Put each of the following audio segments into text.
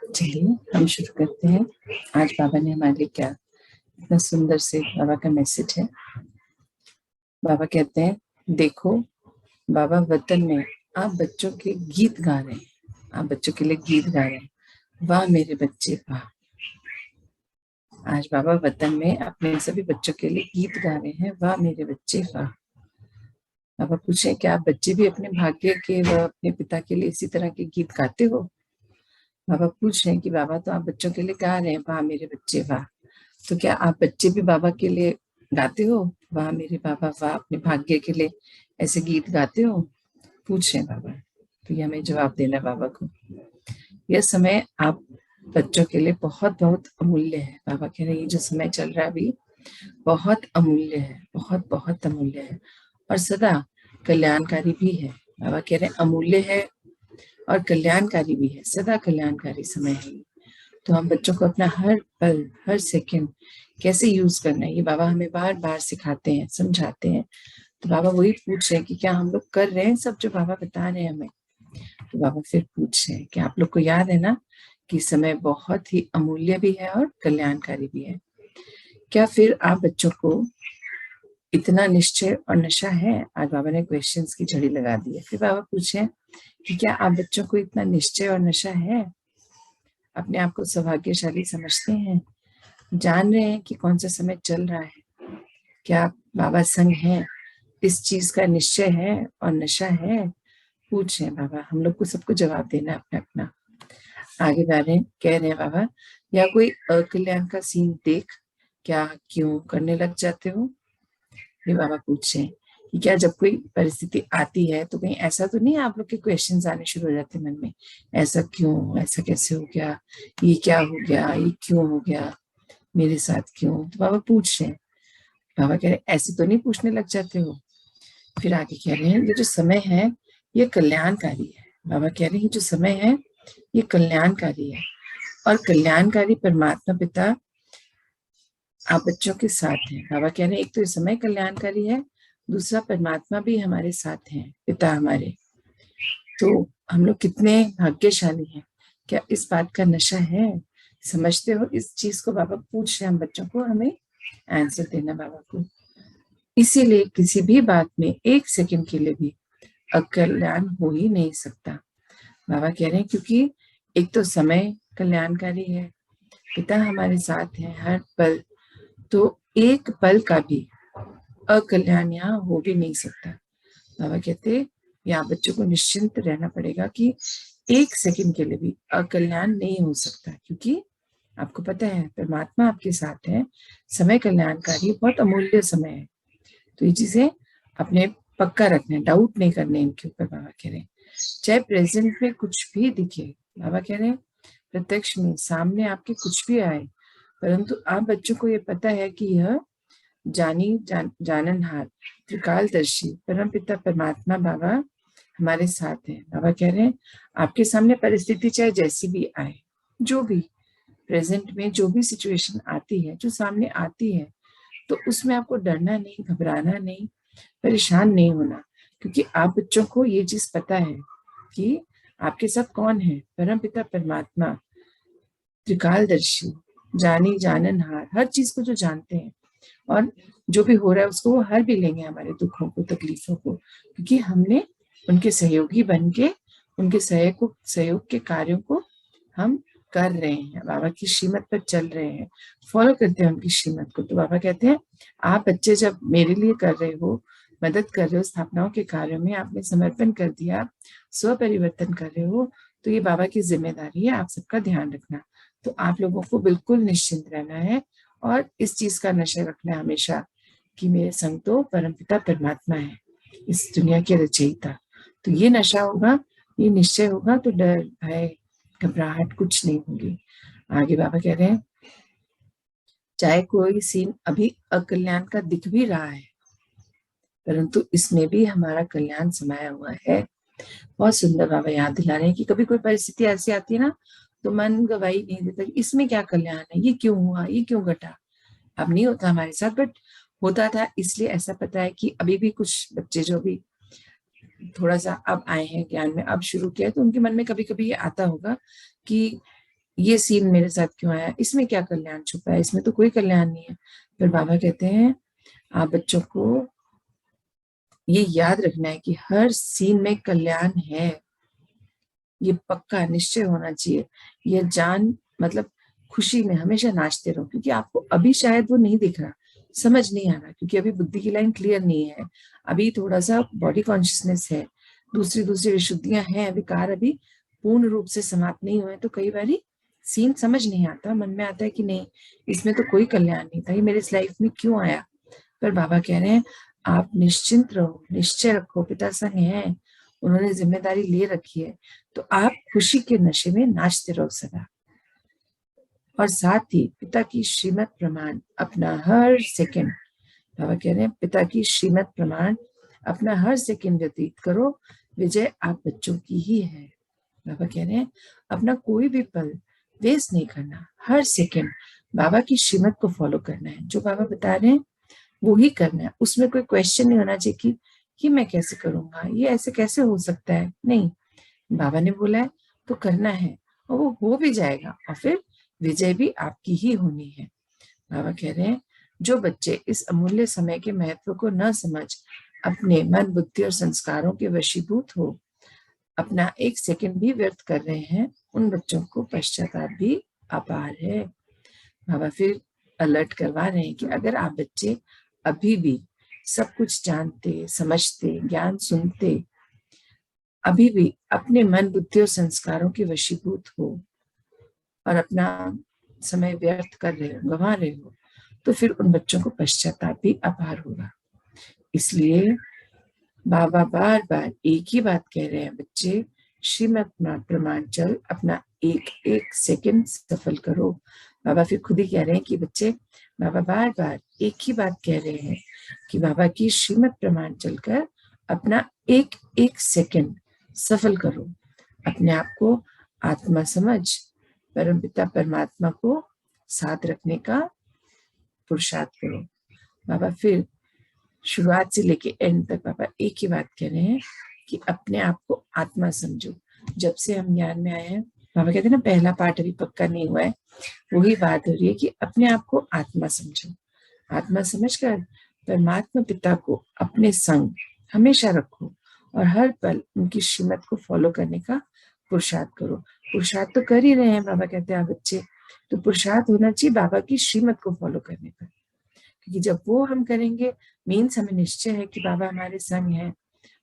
चलिए हम शुरू करते हैं। आज बाबा ने हमारे लिए क्या इतना सुंदर से बाबा का मैसेज है। बाबा कहते हैं, देखो बाबा वतन में आप बच्चों के गीत गा रहे हैं, आप बच्चों के लिए गीत गा रहे हैं। वाह मेरे बच्चे वाह। आज बाबा वतन में अपने सभी बच्चों के लिए गीत गा रहे हैं। वाह मेरे बच्चे वाह। बाबा पूछे, क्या आप बच्चे भी अपने भाग्य के व अपने पिता के लिए इसी तरह के गीत गाते हो? बाबा पूछ रहे हैं कि बाबा तो आप बच्चों के लिए गा रहे हैं वाह मेरे बच्चे वाह, तो क्या आप बच्चे भी बाबा के लिए गाते हो? वाह मेरे बाबा वाह, अपने भाग्य के लिए ऐसे गीत गाते हो? पूछ रहे हैं बाबा। तो ये हमें जवाब देना है बाबा को। यह समय आप बच्चों के लिए बहुत बहुत अमूल्य है। बाबा कह रहे हैं ये जो समय चल रहा है अभी बहुत अमूल्य है, बहुत बहुत अमूल्य है और सदा कल्याणकारी भी है। बाबा कह रहे हैं अमूल्य है और कल्याणकारी भी है, सदा कल्याणकारी समय है। तो हम बच्चों को अपना हर पल हर सेकंड कैसे यूज करना है ये बाबा हमें बार बार सिखाते हैं, समझाते हैं। तो बाबा वही पूछ रहे हैं कि क्या हम लोग कर रहे हैं सब जो बाबा बता रहे हैं हमें। तो बाबा फिर पूछ रहे हैं कि आप लोग को याद है ना कि समय बहुत ही अमूल्य भी है और कल्याणकारी भी है। क्या फिर आप बच्चों को इतना निश्चय और नशा है? आज बाबा ने क्वेश्चंस की झड़ी लगा दी है। फिर बाबा पूछे कि क्या आप बच्चों को इतना निश्चय और नशा है? अपने आप को सौभाग्यशाली समझते हैं? जान रहे हैं कि कौन सा समय चल रहा है? क्या बाबा संग है? इस चीज का निश्चय है और नशा है? पूछ रहे हैं बाबा। हम लोग को सबको जवाब देना अपना अपना। आगे कह रहे हैं बाबा, या कोई अकल्याण का सीन देख क्या क्यों करने लग जाते हो? ये बाबा पूछ रहे हैं कि क्या जब कोई परिस्थिति आती है तो कहीं ऐसा तो नहीं आप लोग के क्वेश्चंस आने शुरू हो जाते मन में, ऐसा क्यों, ऐसा कैसे हो गया, ये क्या हो गया, ये क्यों हो गया, मेरे साथ क्यों? तो बाबा पूछ रहे हैं। बाबा कह रहे हैं ऐसे तो नहीं पूछने लग जाते हो? फिर आगे कह रहे हैं ये जो समय है ये कल्याणकारी है। बाबा कह रहे हैं ये जो समय है ये कल्याणकारी है और कल्याणकारी परमात्मा पिता आप बच्चों के साथ हैं। बाबा कह रहे हैं एक तो इस समय कल्याणकारी है, दूसरा परमात्मा भी हमारे साथ हैं, पिता हमारे। तो हम लोग कितने भाग्यशाली हैं। क्या इस बात का नशा है? समझते हो इस चीज को? बाबा पूछ रहे हैं हम बच्चों को, हमें आंसर देना बाबा को। इसीलिए किसी भी बात में एक सेकंड के लिए भी अकल्याण हो ही नहीं सकता। बाबा कह रहे हैं क्योंकि एक तो समय कल्याणकारी है, पिता हमारे साथ हैं हर पल, तो एक पल का भी अकल्याण यहाँ हो भी नहीं सकता। बाबा कहते यहाँ बच्चों को निश्चिंत रहना पड़ेगा कि एक सेकंड के लिए भी अकल्याण नहीं हो सकता, क्योंकि आपको पता है परमात्मा आपके साथ है। समय कल्याणकारी, बहुत अमूल्य समय है। तो ये चीजें अपने पक्का रखना है, डाउट नहीं करने इनके ऊपर। बाबा कह रहे हैं चाहे प्रेजेंट में कुछ भी दिखे, बाबा कह रहे हैं प्रत्यक्ष में सामने आपके कुछ भी आए, परंतु आप बच्चों को ये पता है कि यह जाननहार त्रिकालदर्शी परम पिता परमात्मा बाबा हमारे साथ है। बाबा कह रहे हैं आपके सामने परिस्थिति चाहे जैसी भी आए, जो भी प्रेजेंट में जो भी सिचुएशन आती है, जो सामने आती है, तो उसमें आपको डरना नहीं, घबराना नहीं, परेशान नहीं होना, क्योंकि आप बच्चों को ये चीज पता है कि आपके साथ कौन है, परम पिता परमात्मा त्रिकालदर्शी, जानी जाननहार, हर चीज को जो जानते हैं और जो भी हो रहा है उसको वो हर भी लेंगे, हमारे दुखों को तकलीफों को, क्योंकि हमने उनके सहयोगी बन के उनके सहयोग के कार्यों को हम कर रहे हैं, बाबा की श्रीमत पर चल रहे हैं, फॉलो करते हैं उनकी श्रीमत को। तो बाबा कहते हैं आप बच्चे जब मेरे लिए कर रहे हो, मदद कर रहे हो, स्थापनाओं के कार्यों में आपने समर्पण कर दिया, स्व परिवर्तन कर रहे हो, तो ये बाबा की जिम्मेदारी है आप सबका ध्यान रखना। तो आप लोगों को बिल्कुल निश्चिंत रहना है और इस चीज का नशा रखना है हमेशा कि मेरे संग तो परमपिता परमात्मा है, इस दुनिया के रचयिता। तो ये नशा होगा, ये निश्चय होगा, तो डर भय घबराहट कुछ नहीं होगी। आगे बाबा कह रहे हैं चाहे कोई सीन अभी अकल्याण का दिख भी रहा है, परंतु इसमें भी हमारा कल्याण समाया हुआ है। बहुत सुंदर बाबा याद दिला रहे हैं कि कभी कोई परिस्थिति ऐसी आती है ना, तो मन गवाही नहीं देता इसमें क्या कल्याण है, ये क्यों हुआ, ये क्यों घटा। अब नहीं होता हमारे साथ, बट होता था, इसलिए ऐसा पता है कि अभी भी कुछ बच्चे जो भी थोड़ा सा अब आए हैं ज्ञान में, अब शुरू किया है, तो उनके मन में कभी कभी ये आता होगा कि ये सीन मेरे साथ क्यों आया, इसमें क्या कल्याण छुपा है, इसमें तो कोई कल्याण नहीं है। फिर बाबा कहते हैं आप बच्चों को ये याद रखना है कि हर सीन में कल्याण है, ये पक्का निश्चय होना चाहिए। ये जान मतलब खुशी में हमेशा नाचते रहो, क्योंकि आपको अभी शायद वो नहीं दिख रहा, समझ नहीं आ रहा, क्योंकि अभी बुद्धि की लाइन क्लियर नहीं है, अभी थोड़ा सा बॉडी कॉन्शियसनेस है, दूसरी दूसरी विशुद्धियां हैं, विकार अभी पूर्ण रूप से समाप्त नहीं हुए, तो कई बार सीन समझ नहीं आता, मन में आता है कि नहीं इसमें तो कोई कल्याण नहीं था, ये मेरे इस लाइफ में क्यों आया। पर बाबा कह रहे हैं आप निश्चिंत रहो, निश्चय रखो, पिता संग है, उन्होंने जिम्मेदारी ले रखी है, तो आप खुशी के नशे में नाचते रहो सदा। और साथ ही पिता की श्रीमत प्रमाण अपना हर सेकंड, बाबा कह रहे हैं पिता की श्रीमत प्रमाण अपना हर सेकंड व्यतीत करो, विजय आप बच्चों की ही है। बाबा कह रहे हैं अपना कोई भी पल वेस्ट नहीं करना, हर सेकंड बाबा की श्रीमत को फॉलो करना है, जो बाबा बता रहे हैं वो ही करना है, उसमें कोई क्वेश्चन नहीं होना चाहिए कि ये मैं कैसे करूंगा, ये ऐसे कैसे हो सकता है, नहीं, बाबा ने बोला है तो करना है, और वो हो भी जाएगा, और फिर विजय भी आपकी ही होनी है। बाबा कह रहे हैं जो बच्चे इस अमूल्य समय के महत्व को न समझ अपने मन बुद्धि और संस्कारों के वशीभूत हो अपना एक सेकंड भी व्यर्थ कर रहे हैं, उन बच्चों को पश्चाताप भी अपार है। बाबा फिर अलर्ट करवा रहे हैं कि अगर आप बच्चे अभी भी सब कुछ जानते समझते ज्ञान सुनते अभी भी अपने मन बुद्धि और संस्कारों के वशीभूत हो और अपना समय व्यर्थ कर रहे हो, गंवा रहे हो, तो फिर उन बच्चों को पश्चाताप भी अपार होगा। इसलिए बाबा बार बार एक ही बात कह रहे हैं, बच्चे श्रीमत प्रमाण चल अपना एक एक सेकंड सफल करो। बाबा फिर खुद ही कह रहे हैं कि बच्चे बाबा बार बार एक ही बात कह रहे हैं कि बाबा की श्रीमत प्रमाण चलकर अपना एक एक सेकंड सफल करो, अपने आप को आत्मा समझ परमपिता परमात्मा को साथ रखने का पुरुषार्थ करो। बाबा फिर शुरुआत से लेके एंड तक बाबा एक ही बात कह रहे हैं कि अपने आप को आत्मा समझो। जब से हम ज्ञान में आए हैं, बाबा कहते हैं ना पहला पार्ट अभी पक्का नहीं हुआ है, वही बात हो रही है कि अपने आप को आत्मा समझो, आत्मा समझकर परमात्मा पिता को अपने संग हमेशा रखो और हर पल उनकी श्रीमत को फॉलो करने का पुरुषार्थ करो। पुरुषार्थ तो कर ही रहे हैं, बाबा कहते हैं आप बच्चे, तो पुरुषार्थ होना चाहिए बाबा की श्रीमत को फॉलो करने पर, क्योंकि जब वो हम करेंगे मीन्स हमें निश्चय है कि बाबा हमारे संग है,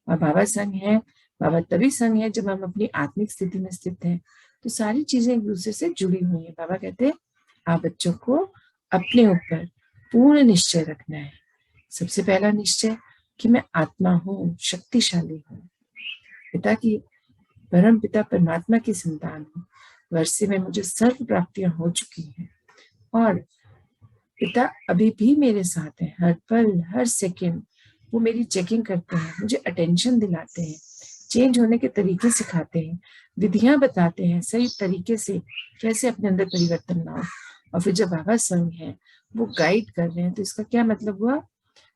और बाबा संग है, बाबा तभी संग है जब हम अपनी आत्मिक स्थिति में स्थित हैं, तो सारी चीजें एक दूसरे से जुड़ी हुई हैं। बाबा कहते हैं आप बच्चों को अपने ऊपर पूर्ण निश्चय रखना है। सबसे पहला निश्चय कि मैं आत्मा हूँ, शक्तिशाली हूँ, पिता की परम पिता परमात्मा की संतान हूँ, वर्षे में मुझे सर्व प्राप्तियां हो चुकी हैं, और पिता अभी भी मेरे साथ है, हर पल हर सेकंड वो मेरी चेकिंग करते हैं, मुझे अटेंशन दिलाते हैं, चेंज होने के तरीके सिखाते हैं, विधियां बताते हैं सही तरीके से कैसे अपने अंदर परिवर्तन लाओ, और फिर जब बाबा संग है वो गाइड कर रहे हैं, तो इसका क्या मतलब हुआ,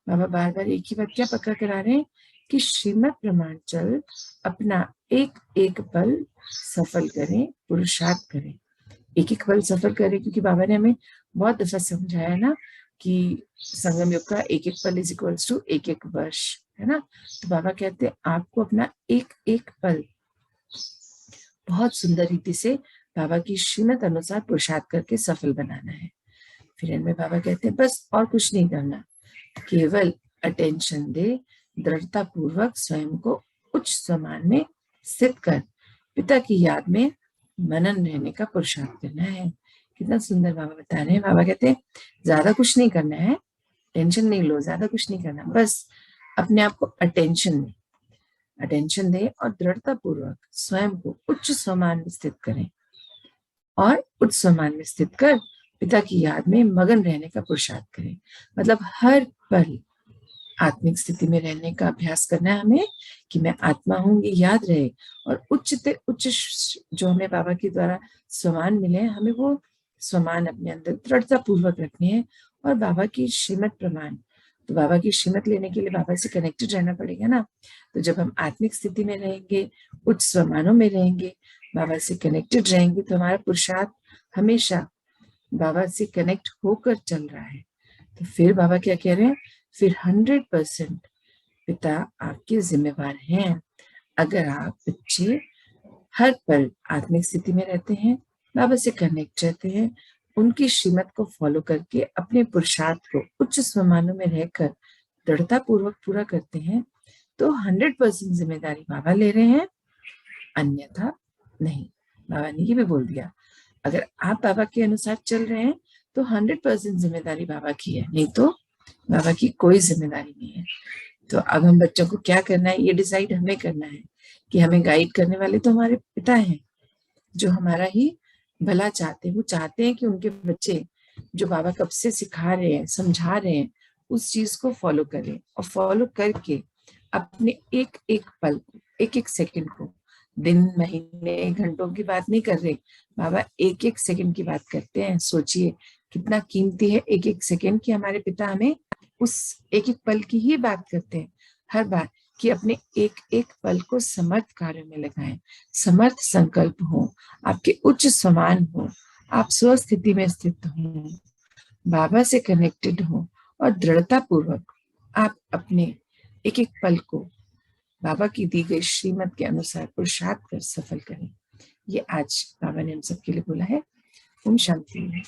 बाबा बार बार एक ही बात क्या पक्का करा रहे हैं कि श्रीमत प्रमाण चल अपना एक एक पल सफल करें, पुरुषार्थ करें, एक एक पल सफल करें, क्योंकि बाबा ने हमें बहुत दफा समझाया है ना कि संगम युग का एक एक पल इज इक्वल्स टू एक एक वर्ष, है ना। तो बाबा कहते हैं आपको अपना एक एक पल बहुत सुंदर रीति से बाबा की श्रीमत अनुसार पुरुषार्थ करके सफल बनाना है। फिर इनमें बाबा कहते हैं बस और कुछ नहीं करना, केवल अटेंशन दे, दृढ़ता पूर्वक स्वयं को उच्च सम्मान में स्थित कर पिता की याद में मनन रहने का पुरुषार्थ करना है। कितना सुंदर बाबा बता रहे हैं। बाबा कहते हैं ज्यादा कुछ नहीं करना है, टेंशन नहीं लो, ज्यादा कुछ नहीं करना, बस अपने आप को अटेंशन दे और दृढ़ता पूर्वक स्वयं को उच्च सम्मान में स्थित करें, और उच्च सम्मान में स्थित कर पिता की याद में मगन रहने का पुरुषार्थ करें। मतलब हर पल आत्मिक स्थिति में रहने का अभ्यास करना है हमें, कि मैं आत्मा हूँ ये याद रहे, और उच्च से उच्च जो हमें बाबा के द्वारा स्वमान मिले हमें वो स्वमान अपने अंदर दृढ़ता पूर्वक रखने हैं, और बाबा की श्रीमत प्रमाण, तो बाबा की श्रीमत लेने के लिए बाबा से कनेक्टेड रहना पड़ेगा ना। तो जब हम आत्मिक स्थिति में रहेंगे, उच्च स्वमानों में रहेंगे, बाबा से कनेक्टेड रहेंगे, तो हमारा पुरुषार्थ हमेशा बाबा से कनेक्ट होकर चल रहा है, तो फिर बाबा क्या कह रहे हैं, फिर 100% पिता आपके जिम्मेवार हैं। अगर आप बच्चे हर पल आत्मिक स्थिति में रहते हैं, बाबा से कनेक्ट रहते हैं, उनकी श्रीमत को फॉलो करके अपने पुरुषार्थ को उच्च स्वमानों में रहकर दृढ़ता पूर्वक पूरा करते हैं, तो 100% जिम्मेदारी बाबा ले रहे हैं, अन्यथा नहीं। बाबा ने ये भी बोल दिया, अगर आप बाबा के अनुसार चल रहे हैं तो 100% जिम्मेदारी बाबा की है, नहीं तो बाबा की कोई जिम्मेदारी नहीं है। तो अब हम बच्चों को क्या करना है, ये डिसाइड हमें करना है कि हमें गाइड करने वाले तो हमारे पिता हैं, जो हमारा ही भला चाहते हैं। वो चाहते हैं कि उनके बच्चे जो बाबा कब से सिखा रहे हैं, समझा रहे हैं, उस चीज को फॉलो करें, और फॉलो करके अपने एक एक पल को, एक एक सेकंड को, दिन महीने घंटों की बात नहीं कर रहे, बाबा एक एक सेकंड की बात करते हैं। सोचिए कितना कीमती है एक एक सेकंड की, हमारे पिता हमें उस एक एक पल की ही बात करते हैं हर बार, कि अपने एक एक पल को समर्थ कार्य में लगाएं, समर्थ संकल्प हो, आपके उच्च समान हो, आप स्वस्थिति में स्थित हो, बाबा से कनेक्टेड हो, और दृढ़ता पूर्वक आप अपने एक एक पल को बाबा की दी गई श्रीमत के अनुसार पुरुषार्थ कर सफल करें। ये आज बाबा ने हम सबके लिए बोला है। ओम शांति।